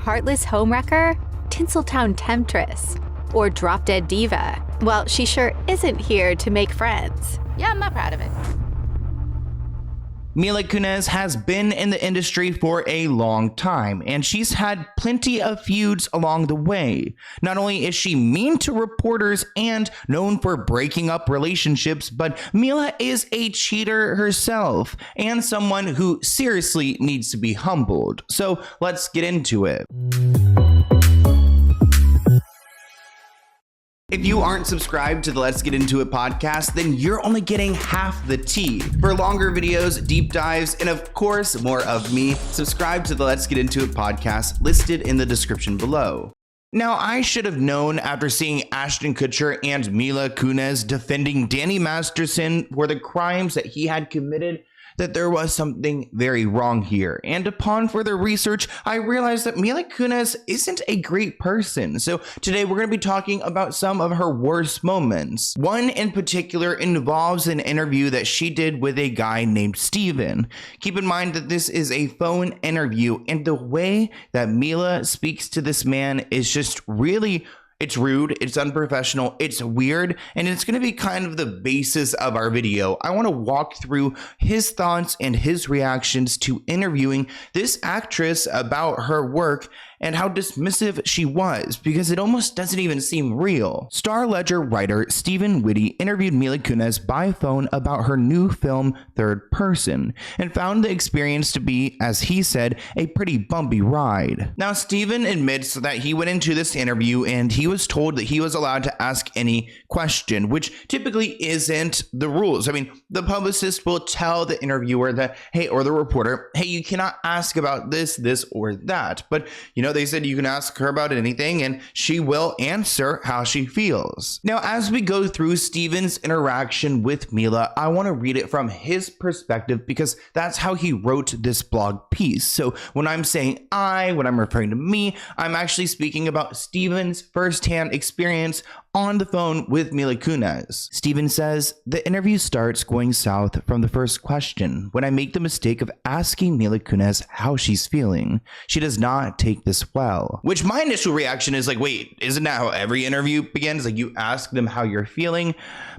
heartless homewrecker, Tinseltown temptress, or drop-dead diva? Well, she sure isn't here to make friends. Yeah, I'm not proud of it. Mila Kunis has been in the industry for a long time, and she's had plenty of feuds along the way. Not only is she mean to reporters and known for breaking up relationships, but Mila is a cheater herself and someone who seriously needs to be humbled. So let's get into it. If you aren't subscribed to the Let's Get Into It podcast, then you're only getting half the tea. For longer videos, deep dives, and of course, more of me, subscribe to the Let's Get Into It podcast listed in the description below. Now, I should have known after seeing Ashton Kutcher and Mila Kunis defending Danny Masterson for the crimes that he had committed that there was something very wrong here. And upon further research, I realized that Mila Kunis isn't a great person. So today we're going to be talking about some of her worst moments. One in particular involves an interview that she did with a guy named Steven. Keep in mind that this is a phone interview, and the way that Mila speaks to this man is just really... it's rude, it's unprofessional, it's weird, and it's going to be kind of the basis of our video. I want to walk through his thoughts and his reactions to interviewing this actress about her work and how dismissive she was, because it almost doesn't even seem real. Star Ledger writer Stephen Whitty interviewed Mila Kunis by phone about her new film, Third Person, and found the experience to be, as he said, a pretty bumpy ride. Now, Stephen admits that he went into this interview and he was told that he was allowed to ask any question, which typically isn't the rules. I mean, the publicist will tell the interviewer that, hey, or the reporter, hey, you cannot ask about this, or that. But, you know, they said you can ask her about anything and she will answer how she feels. Now, as we go through Steven's interaction with Mila, I want to read it from his perspective because that's how he wrote this blog piece. So when I'm saying when I'm referring to me, I'm actually speaking about Steven's firsthand experience on the phone with Mila Kunis. Steven says, the interview starts going south from the first question when I make the mistake of asking Mila Kunis how she's feeling. She does not take this well. Which my initial reaction is like, wait, isn't that how every interview begins? Like you ask them how you're feeling?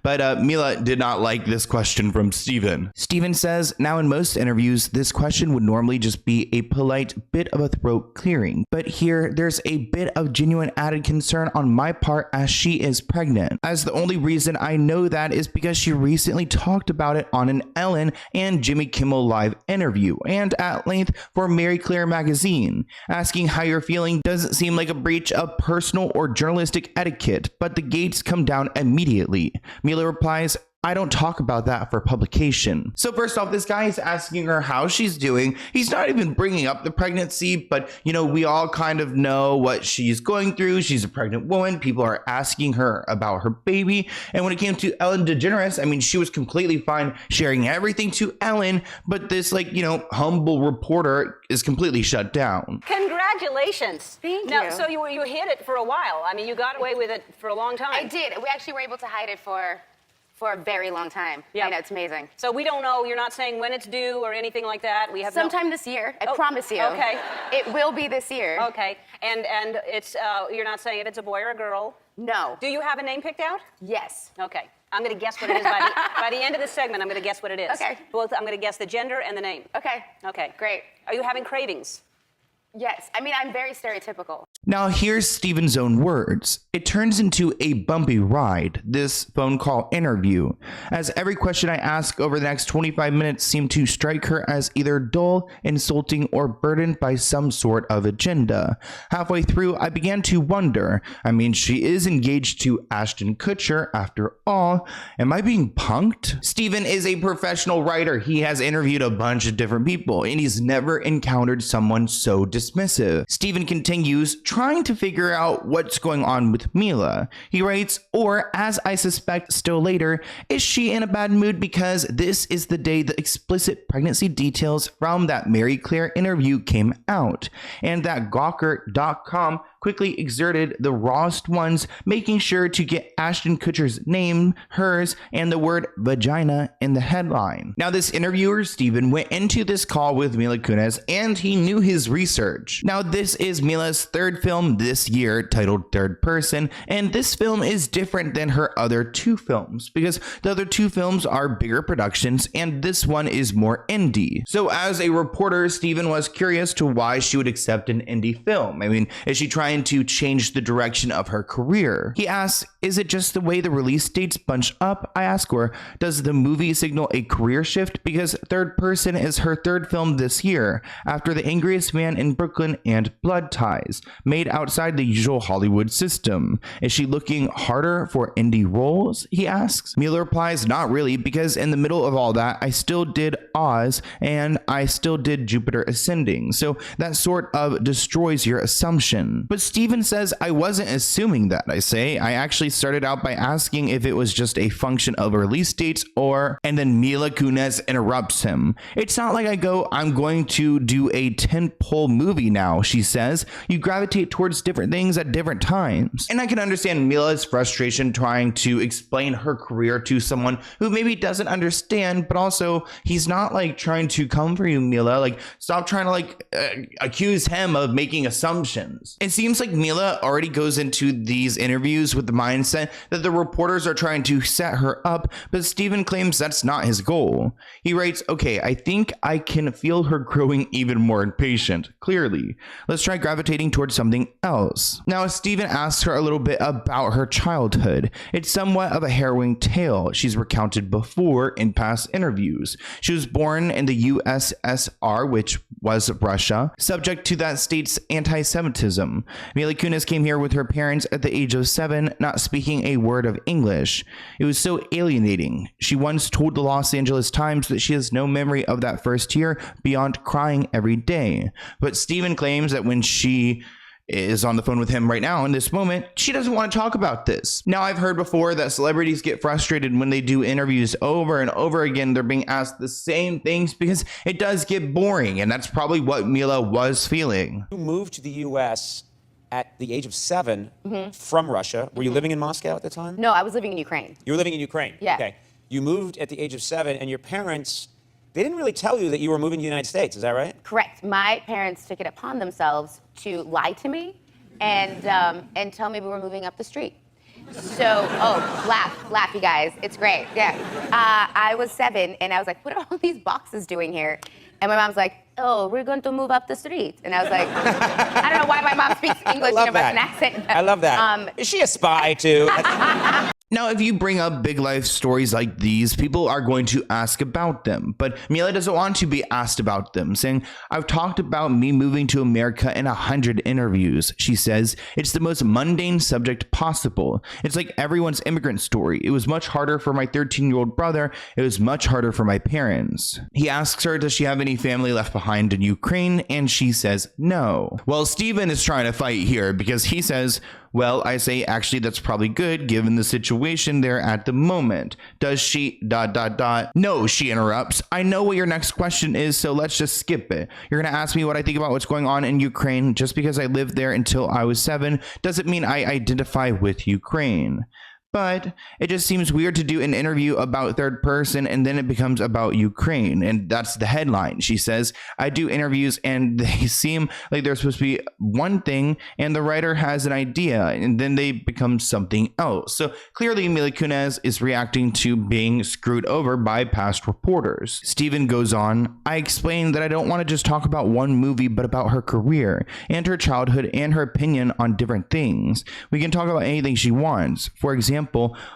But Mila did not like this question from Steven. Steven says, now in most interviews, this question would normally just be a polite bit of a throat clearing. But here, there's a bit of genuine added concern on my part as she is pregnant. As the only reason I know that is because she recently talked about it on an Ellen and Jimmy Kimmel Live interview and at length for Mary Claire magazine. Asking how you're feeling doesn't seem like a breach of personal or journalistic etiquette, but the gates come down immediately. Mila replies, I don't talk about that for publication. So first off, this guy is asking her how she's doing. He's not even bringing up the pregnancy, but you know, we all kind of know what she's going through. She's a pregnant woman. People are asking her about her baby. And when it came to Ellen DeGeneres, I mean, she was completely fine sharing everything to Ellen, but this humble reporter is completely shut down. Congratulations. Thank Now, you. so you hid it for a while. I mean, you got away with it for a long time. I did. We actually were able to hide it for a very long time. Yeah. I know, it's amazing. So we don't know, you're not saying when it's due or anything like that? We have Sometime this year, I promise you. Okay. It will be this year. Okay, and it's, you're not saying if it's a boy or a girl? No. Do you have a name picked out? Yes. Okay, I'm gonna guess what it is by the end of the segment, I'm gonna guess what it is. Okay. Both, I'm gonna guess the gender and the name. Okay. Okay. Great. Are you having cravings? Yes. I mean, I'm very stereotypical. Now here's Steven's own words. It turns into a bumpy ride, this phone call interview, as every question I ask over the next 25 minutes seemed to strike her as either dull, insulting, or burdened by some sort of agenda. Halfway through, I began to wonder, I mean, she is engaged to Ashton Kutcher after all. Am I being punked? Steven is a professional writer. He has interviewed a bunch of different people, and he's never encountered someone so dismissive. Steven continues, trying to figure out what's going on with Mila. He writes, or as I suspect still later, is she in a bad mood because this is the day the explicit pregnancy details from that Mary Claire interview came out, and that Gawker.com quickly exerted the rawest ones, making sure to get Ashton Kutcher's name, hers, and the word vagina in the headline. Now, this interviewer, Steven, went into this call with Mila Kunis, and he knew his research. Now, this is Mila's third film this year, titled Third Person, and this film is different than her other two films, because the other two films are bigger productions, and this one is more indie. So as a reporter, Steven was curious to why she would accept an indie film. I mean, is she trying to change the direction of her career? He asks, is it just the way the release dates bunch up? I ask her, does the movie signal a career shift? Because Third Person is her third film this year, after The Angriest Man in Brooklyn and Blood Ties, made outside the usual Hollywood system. Is she looking harder for indie roles? He asks. Mila replies, not really, because in the middle of all that, I still did Oz and I still did Jupiter Ascending. So that sort of destroys your assumption. But Steven says, I wasn't assuming that. I say, I actually started out by asking if it was just a function of release dates or, and then Mila Kunis interrupts him. It's not like I go, I'm going to do a tentpole movie now, she says. You gravitate towards different things at different times. And I can understand Mila's frustration trying to explain her career to someone who maybe doesn't understand, but also he's not like trying to come for you, Mila. Like, stop trying to like accuse him of making assumptions. It seems like Mila already goes into these interviews with the mindset that the reporters are trying to set her up, but Steven claims that's not his goal. He writes, okay, I think I can feel her growing even more impatient. Clearly. Let's try gravitating towards something else. Now, Steven asks her a little bit about her childhood. It's somewhat of a harrowing tale she's recounted before in past interviews. She was born in the USSR, which was Russia, subject to that state's anti-Semitism. Mila Kunis came here with her parents at the age of 7, not speaking a word of English. It was so alienating. She once told the Los Angeles Times that she has no memory of that first year beyond crying every day. But Steven claims that when she is on the phone with him right now in this moment, she doesn't want to talk about this. Now, I've heard before that celebrities get frustrated when they do interviews over and over again. They're being asked the same things because it does get boring, and that's probably what Mila was feeling. You moved to the U.S. at the age of 7 from Russia. Were you living in Moscow at the time? No, I was living in Ukraine. You were living in Ukraine? Yeah. Okay. You moved at the age of 7, and your parents, they didn't really tell you that you were moving to the United States. Is that right? Correct. My parents took it upon themselves to lie to me and tell me we were moving up the street. So, laugh, you guys. It's great. Yeah. I was 7, and I was like, what are all these boxes doing here? And my mom's like, oh, we're going to move up the street. And I was like, I don't know why my mom speaks English in a Russian accent. I love that. Is she a spy, too? Now, if you bring up big life stories like these, people are going to ask about them. But Mila doesn't want to be asked about them, saying, I've talked about me moving to America in 100 interviews. She says, it's the most mundane subject possible. It's like everyone's immigrant story. It was much harder for my 13-year-old brother. It was much harder for my parents. He asks her, does she have any family left behind in Ukraine? And she says, no. Well, Steven is trying to fight here because he says, well, I say, actually, that's probably good given the situation there at the moment. Does she ... No, she interrupts. I know what your next question is, so let's just skip it. You're going to ask me what I think about what's going on in Ukraine. Just because I lived there until I was 7 doesn't mean I identify with Ukraine. But it just seems weird to do an interview about Third Person and then it becomes about Ukraine. And that's the headline. She says, I do interviews and they seem like they're supposed to be one thing and the writer has an idea and then they become something else. So clearly Mila Kunis is reacting to being screwed over by past reporters. Steven goes on, I explain that I don't want to just talk about one movie, but about her career and her childhood and her opinion on different things. We can talk about anything she wants. For example,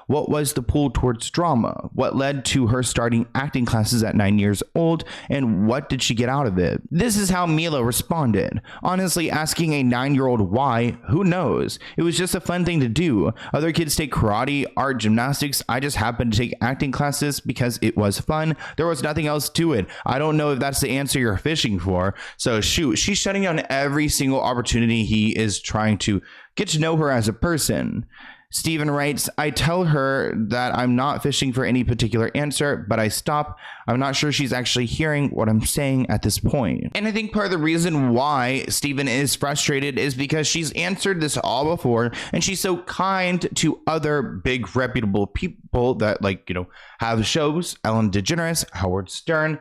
what was the pull towards drama? What led to her starting acting classes at 9 years old? And what did she get out of it? This is how Mila responded. Honestly, asking a 9-year-old why, who knows? It was just a fun thing to do. Other kids take karate, art, gymnastics. I just happened to take acting classes because it was fun. There was nothing else to it. I don't know if that's the answer you're fishing for. So shoot, she's shutting down every single opportunity he is trying to get to know her as a person. Steven writes, I tell her that I'm not fishing for any particular answer, but I stop. I'm not sure she's actually hearing what I'm saying at this point. And I think part of the reason why Steven is frustrated is because she's answered this all before, and she's so kind to other big reputable people that, like, you know, have shows, Ellen DeGeneres, Howard Stern,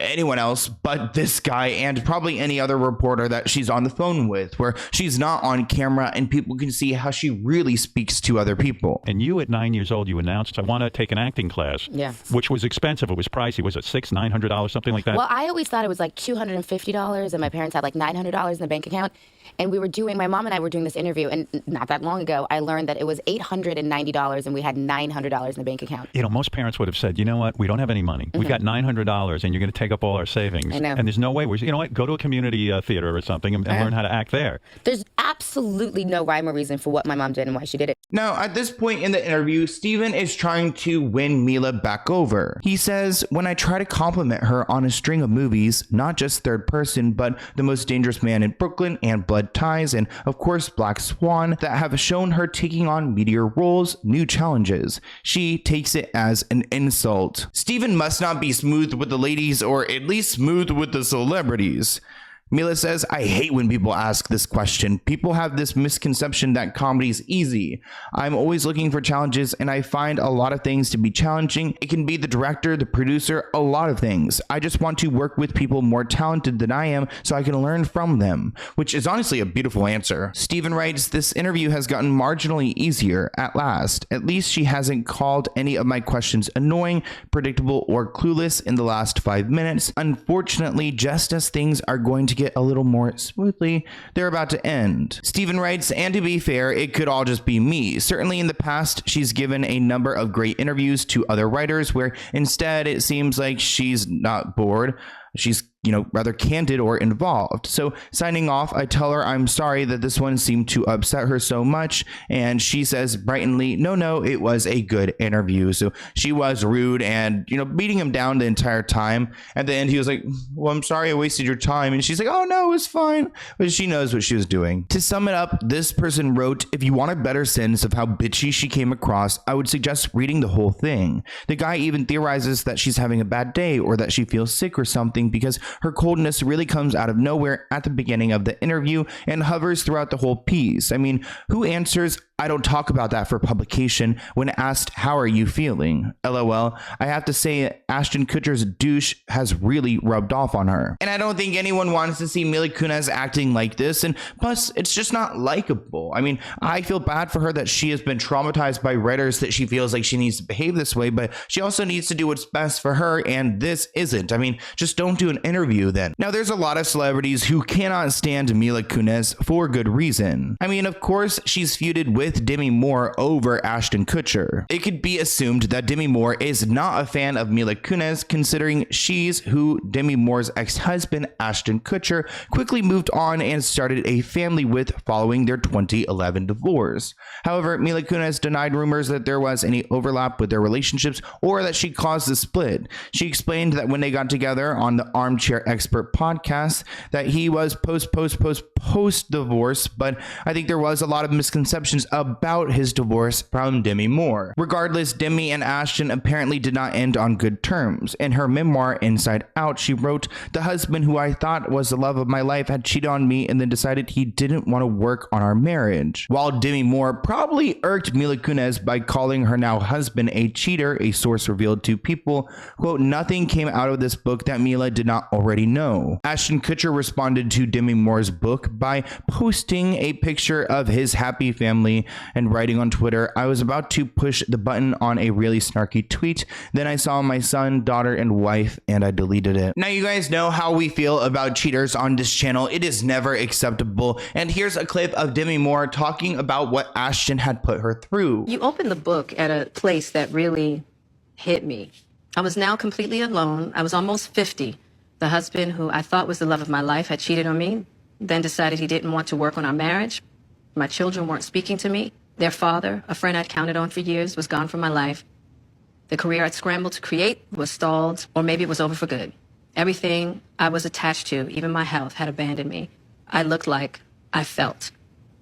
anyone else but this guy, and probably any other reporter that she's on the phone with, where she's not on camera and people can see how she really speaks to other people. And you at 9 years old, you announced, I want to take an acting class. Yeah. Which was expensive. It was pricey. Was it $600, $900, something like that? Well, I always thought it was like $250, and my parents had like $900 in the bank account. And my mom and I were doing this interview, and not that long ago, I learned that it was $890, and we had $900 in the bank account. You know, most parents would have said, you know what, we don't have any money. We've got $900, and you're going to take up all our savings. I know. And there's no way. You know what, go to a community theater or something and learn how to act there. There's absolutely no rhyme or reason for what my mom did and why she did it. Now, at this point in the interview, Steven is trying to win Mila back over. He says, when I try to compliment her on a string of movies, not just third person, but The Most Dangerous Man in Brooklyn and Blood Ties, and of course Black Swan, that have shown her taking on meatier roles, new challenges, she takes it as an insult. Steven must not be smooth with the ladies, or at least smooth with the celebrities. Mila says, I hate when people ask this question. People have this misconception that comedy is easy. I'm always looking for challenges, and I find a lot of things to be challenging. It can be the director, the producer, a lot of things. I just want to work with people more talented than I am so I can learn from them, which is honestly a beautiful answer. Steven writes, this interview has gotten marginally easier at last. At least she hasn't called any of my questions annoying, predictable, or clueless in the last 5 minutes. Unfortunately, just as things are going to get a little more smoothly, they're about to end. Steven writes, and to be fair, it could all just be me. Certainly in the past, she's given a number of great interviews to other writers where instead it seems like she's not bored. She's, rather candid or involved. So signing off, I tell her I'm sorry that this one seemed to upset her so much. And she says brightly, no, it was a good interview. So she was rude and, beating him down the entire time. At the end, he was like, well, I'm sorry I wasted your time. And she's like, oh, no, it was fine. But she knows what she was doing. To sum it up, this person wrote, if you want a better sense of how bitchy she came across, I would suggest reading the whole thing. The guy even theorizes that she's having a bad day or that she feels sick or something because her coldness really comes out of nowhere at the beginning of the interview and hovers throughout the whole piece. I mean, who answers, I don't talk about that for publication when asked, how are you feeling? LOL. I have to say, Ashton Kutcher's douche has really rubbed off on her. And I don't think anyone wants to see Mila Kunis acting like this. And plus, it's just not likable. I mean, I feel bad for her that she has been traumatized by writers that she feels like she needs to behave this way, but she also needs to do what's best for her. And this isn't. I mean, just don't do an interview then. Now, there's a lot of celebrities who cannot stand Mila Kunis for good reason. I mean, of course, she's feuded with Demi Moore over Ashton Kutcher. It could be assumed that Demi Moore is not a fan of Mila Kunis, considering she's who Demi Moore's ex-husband, Ashton Kutcher, quickly moved on and started a family with following their 2011 divorce. However, Mila Kunis denied rumors that there was any overlap with their relationships or that she caused the split. She explained that when they got together on the Armchair Expert podcast, that he was post-divorce, but I think there was a lot of misconceptions about his divorce from Demi Moore. Regardless, Demi and Ashton apparently did not end on good terms. In her memoir, Inside Out, she wrote, the husband who I thought was the love of my life had cheated on me and then decided he didn't want to work on our marriage. While Demi Moore probably irked Mila Kunis by calling her now husband a cheater, a source revealed to People, quote, nothing came out of this book that Mila did not already know. Ashton Kutcher responded to Demi Moore's book by posting a picture of his happy family and writing on Twitter, I was about to push the button on a really snarky tweet. Then I saw my son, daughter, and wife, and I deleted it. Now, you guys know how we feel about cheaters on this channel. It is never acceptable. And here's a clip of Demi Moore talking about what Ashton had put her through. You opened the book at a place that really hit me. I was now completely alone. I was almost 50. The husband who I thought was the love of my life had cheated on me, then decided he didn't want to work on our marriage. My children weren't speaking to me. Their father, a friend I'd counted on for years, was gone from my life. The career I'd scrambled to create was stalled, or maybe it was over for good. Everything I was attached to, even my health, had abandoned me. I looked like I felt.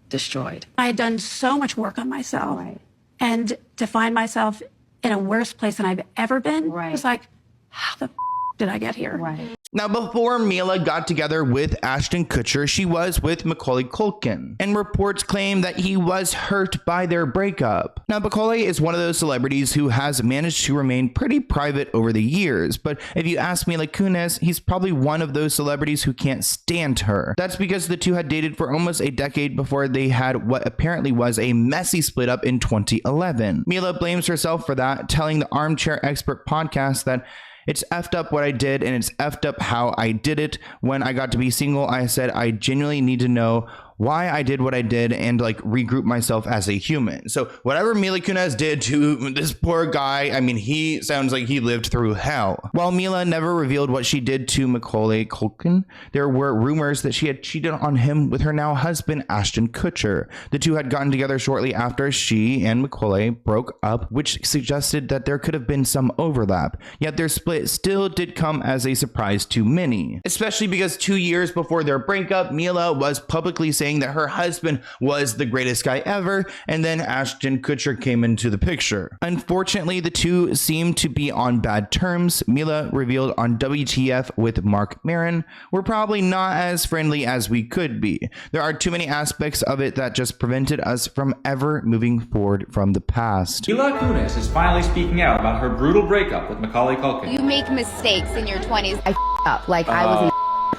destroyed. I had done so much work on myself. Right. And to find myself in a worse place than I've ever been, Right. it was like, how the did I get here? Right. Now, before Mila got together with Ashton Kutcher, she was with Macaulay Culkin, and reports claim that he was hurt by their breakup. Now, Macaulay is one of those celebrities who has managed to remain pretty private over the years, but if you ask Mila Kunis, he's probably one of those celebrities who can't stand her. That's because the two had dated for almost a decade before they had what apparently was a messy split up in 2011. Mila blames herself for that, telling the Armchair Expert podcast that it's effed up what I did, and it's effed up how I did it. When I got to be single, I said I genuinely need to know why I did what I did and like regroup myself as a human. So whatever Mila Kunis did to this poor guy, I mean, he sounds like he lived through hell. While Mila never revealed what she did to Macaulay Culkin, there were rumors that she had cheated on him with her now husband, Ashton Kutcher. The two had gotten together shortly after she and Macaulay broke up, which suggested that there could have been some overlap. Yet their split still did come as a surprise to many, especially because 2 years before their breakup, Mila was publicly saying that her husband was the greatest guy ever, and then Ashton Kutcher came into the picture. Unfortunately, the two seemed to be on bad terms. Mila revealed on WTF with Mark Maron, "We're probably not as friendly as we could be. There are too many aspects of it that just prevented us from ever moving forward from the past." Mila Kunis is finally speaking out about her brutal breakup with Macaulay Culkin. You make mistakes in your 20s. I up. Like, I was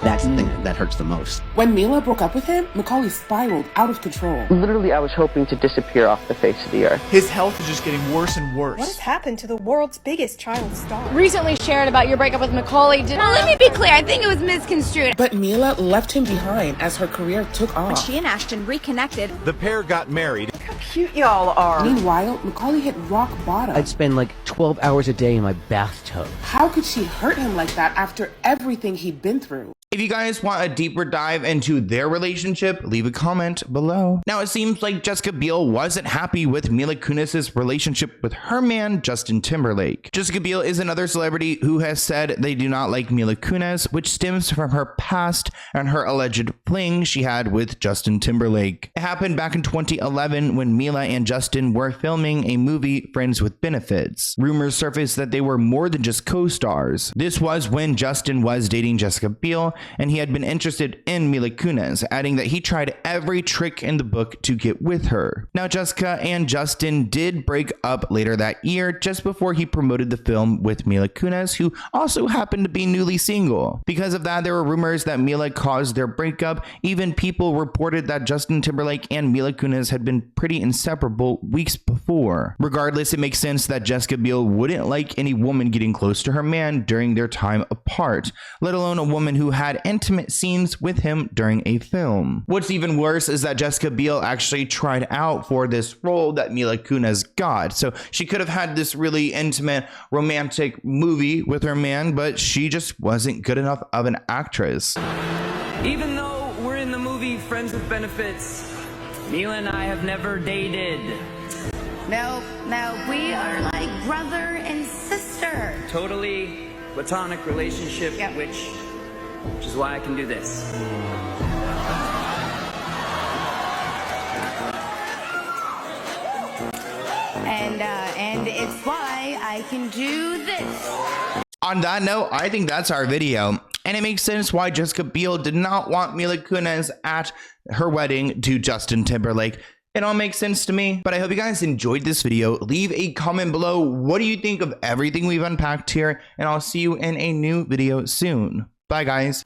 That's the thing that hurts the most. When Mila broke up with him, Macaulay spiraled out of control. Literally, I was hoping to disappear off the face of the earth. His health is just getting worse and worse. What has happened to the world's biggest child star? Recently shared about your breakup with Macaulay. Well, let me be clear. I think it was misconstrued. But Mila left him behind as her career took off. When she and Ashton reconnected, The pair got married. Look how cute y'all are. Meanwhile, Macaulay hit rock bottom. I'd spend like 12 hours a day in my bathtub. How could she hurt him like that after everything he'd been through? If you guys want a deeper dive into their relationship, leave a comment below. Now, it seems like Jessica Biel wasn't happy with Mila Kunis' relationship with her man, Justin Timberlake. Jessica Biel is another celebrity who has said they do not like Mila Kunis, which stems from her past and her alleged fling she had with Justin Timberlake. It happened back in 2011 when Mila and Justin were filming a movie, Friends with Benefits. Rumors surfaced that they were more than just co-stars. This was when Justin was dating Jessica Biel, and he had been interested in Mila Kunis, adding that he tried every trick in the book to get with her. Now, Jessica and Justin did break up later that year, just before he promoted the film with Mila Kunis, who also happened to be newly single. Because of that, there were rumors that Mila caused their breakup. Even people reported that Justin Timberlake and Mila Kunis had been pretty inseparable weeks before. Regardless, it makes sense that Jessica Biel wouldn't like any woman getting close to her man during their time apart, let alone a woman who had intimate scenes with him during a film. What's even worse is that Jessica Biel actually tried out for this role that Mila Kunis got. So she could have had this really intimate romantic movie with her man, but she just wasn't good enough of an actress. Even though we're in the movie Friends with Benefits, Mila and I have never dated. No, we are like brother and sister. Totally platonic relationship, which is why I can do this. And it's why I can do this. On that note, I think that's our video. And it makes sense why Jessica Biel did not want Mila Kunis at her wedding to Justin Timberlake. It all makes sense to me. But I hope you guys enjoyed this video. Leave a comment below. What do you think of everything we've unpacked here? And I'll see you in a new video soon. Bye, guys.